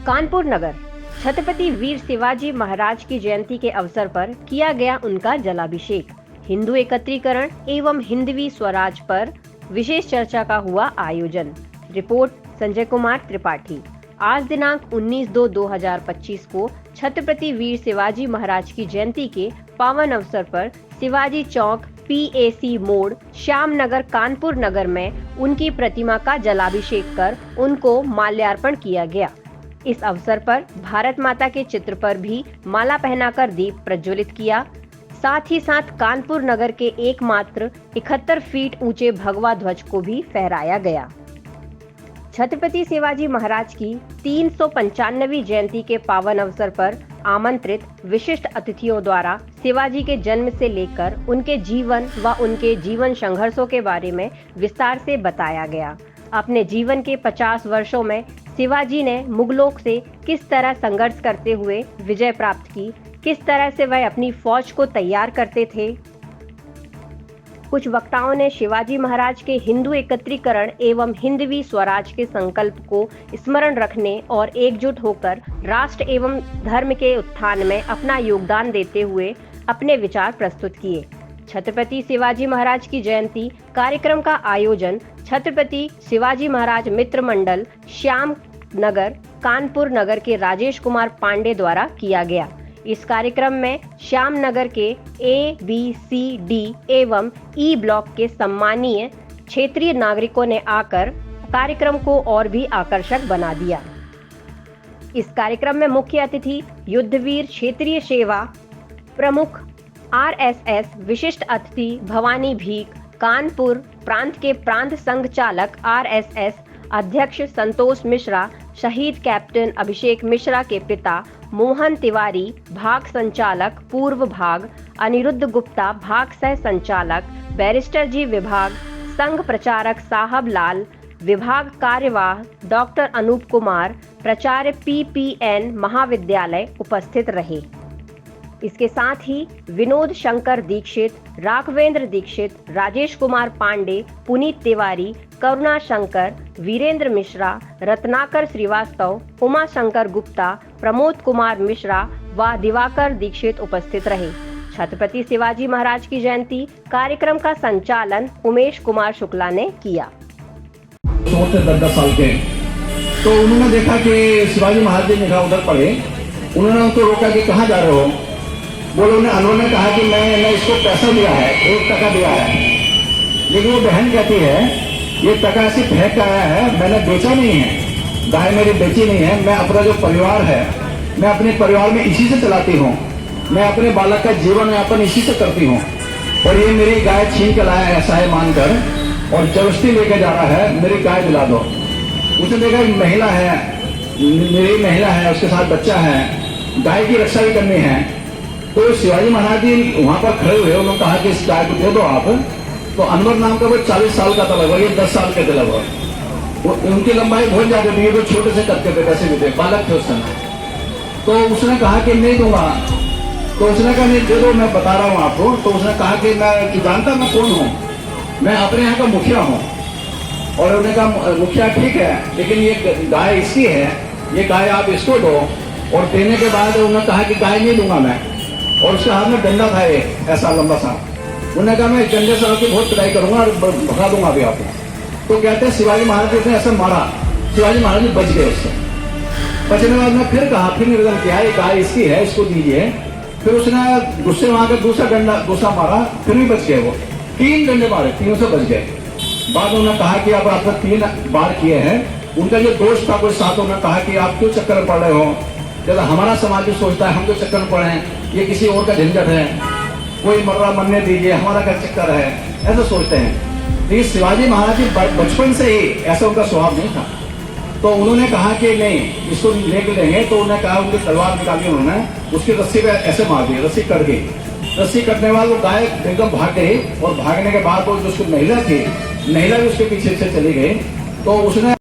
कानपुर नगर छत्रपति वीर शिवाजी महाराज की जयंती के अवसर पर किया गया उनका जलाभिषेक। हिंदू एकत्रीकरण एवं हिंदवी स्वराज पर विशेष चर्चा का हुआ आयोजन। रिपोर्ट संजय कुमार त्रिपाठी। आज दिनांक 19/2/2025 को छत्रपति वीर शिवाजी महाराज की जयंती के पावन अवसर पर शिवाजी चौक PAC मोड़ श्यामनगर कानपुर नगर में उनकी प्रतिमा का जलाभिषेक कर उनको माल्यार्पण किया गया। इस अवसर पर भारत माता के चित्र पर भी माला पहनाकर दीप प्रज्वलित किया। साथ ही साथ कानपुर नगर के एकमात्र 71 फीट ऊंचे भगवा ध्वज को भी फहराया गया। छत्रपति शिवाजी महाराज की 395वीं जयंती के पावन अवसर पर आमंत्रित विशिष्ट अतिथियों द्वारा शिवाजी के जन्म से लेकर उनके जीवन व उनके जीवन संघर्षों के बारे में विस्तार से बताया गया। अपने जीवन के 50 वर्षों में शिवाजी ने मुगलों से किस तरह संघर्ष करते हुए विजय प्राप्त की, किस तरह से वह अपनी फौज को तैयार करते थे। कुछ वक्ताओं ने शिवाजी महाराज के हिंदू एकत्रीकरण एवं हिंदवी स्वराज के संकल्प को स्मरण रखने और एकजुट होकर राष्ट्र एवं धर्म के उत्थान में अपना योगदान देते हुए अपने विचार प्रस्तुत किए। छत्रपति शिवाजी महाराज की जयंती कार्यक्रम का आयोजन छत्रपति शिवाजी महाराज मित्र मंडल श्याम नगर कानपुर नगर के राजेश कुमार पांडे द्वारा किया गया। इस कार्यक्रम में श्याम नगर के A, B, C, D एवं E ब्लॉक के सम्मानीय क्षेत्रीय नागरिकों ने आकर कार्यक्रम को और भी आकर्षक बना दिया। इस कार्यक्रम में मुख्य अतिथि युद्धवीर क्षेत्रीय सेवा प्रमुख RSS विशिष्ट अतिथि भवानी भीख, कानपुर प्रांत के प्रांत संघ चालक RSS अध्यक्ष संतोष मिश्रा, शहीद कैप्टन अभिषेक मिश्रा के पिता मोहन तिवारी, भाग संचालक पूर्व भाग अनिरुद्ध गुप्ता, भाग सह संचालक बैरिस्टर जी विभाग, संघ प्रचारक साहब लाल, विभाग कार्यवाह डॉक्टर अनूप कुमार, प्राचार्य PPN महाविद्यालय उपस्थित रहे। इसके साथ ही विनोद शंकर दीक्षित, राघवेंद्र दीक्षित, राजेश कुमार पांडे, पुनीत तिवारी, करुणा शंकर, वीरेंद्र मिश्रा, रत्नाकर श्रीवास्तव, उमा शंकर गुप्ता, प्रमोद कुमार मिश्रा व दिवाकर दीक्षित उपस्थित रहे। छत्रपति शिवाजी महाराज की जयंती कार्यक्रम का संचालन उमेश कुमार शुक्ला ने किया। 10 साल के तो उन्होंने देखा कि शिवाजी महाराज जी निगाह उधर पड़े। उन्होंने उनको रोका कि कहाँ जा रहे हो। बोले उन्होंने कहा कि मैंने इसको पैसा दिया है, 1 टका दिया है। लेकिन वो बहन कहती है ये टका ऐसी फेंक आया है, मैंने बेचा नहीं है, गाय मेरी बेची नहीं है। मैं अपना जो परिवार है मैं अपने परिवार में इसी से चलाती हूँ, मैं अपने बालक का जीवन यापन इसी से करती हूँ। और ये मेरी गाय छीन के लाया ऐसा है मानकर और जबरदस्ती लेके जा रहा है, मेरी गाय दिला दो। उसने देखा महिला है, मेरी महिला है, उसके साथ बच्चा है, गाय की रक्षा भी करनी है। तो शिवाजी महाराज जी वहां पर खड़े हुए, उन्होंने कहा कि इस गाय को दे दो आप। तो अनवर नाम का वो 40 साल का था लगभग, ये 10 साल के थे लगभग। उनकी लंबाई बहुत ज्यादा थी, वो छोटे से करते थे, कैसे भी थे, बालक थे उस समय। तो उसने कहा कि नहीं दूंगा। तो उसने कहा नहीं दे दो, मैं बता रहा हूँ आपको। तो उसने कहा कि मैं जानता मैं कौन हूँ, मैं अपने यहाँ का मुखिया हूँ। और उन्होंने कहा मुखिया ठीक है, लेकिन ये गाय इसकी है, ये गाय आप इसको दो। और देने के बाद उन्होंने कहा कि गाय नहीं दूंगा मैं। और उसके हाथ में डंडा था एक ऐसा लंबा सा। उन्होंने कहा मैं डंडे से आपकी बहुत पिटाई करूंगा और भगा दूंगा अभी आपको। तो कहते हैं शिवाजी महाराज जी ने ऐसा मारा, शिवाजी महाराज जी बच गए उससे। बचने के बाद मैं फिर कहा, फिर निवेदन किया ये गाय इसकी है, इसको दीजिए। फिर उसने गुस्से में आकर दूसरा मारा, फिर भी बच गए वो। 3 डंडे मारे, 3 से बच गए। बाद उन्होंने कहा कि आप आपने 3 बार किए हैं। उनका जो दोस्त था कोई साथ, उन्होंने कहा कि आप क्यों चक्कर में पड़ रहे हो, जब हमारा समाज भी सोचता है हम तो चक्कर में पड़े हैं, ये किसी और का झंझट है, कोई मर रहा मरने दीजिए, हमारा क्या चक्कर है, ऐसा सोचते हैं। लेकिन शिवाजी महाराज जी बचपन से ही ऐसा उनका स्वभाव नहीं था। तो उन्होंने कहा कि नहीं इसको लेके लेंगे। तो उन्होंने कहा, उनकी तलवार निकाली, उन्होंने उसकी रस्सी पे ऐसे मार दी, रस्सी कट गई। रस्सी कटने के बाद वो गाय एकदम भाग गई। और भागने के बाद वो जो उसकी महिला थी, महिला भी उसके पीछे से चली गई। तो उसने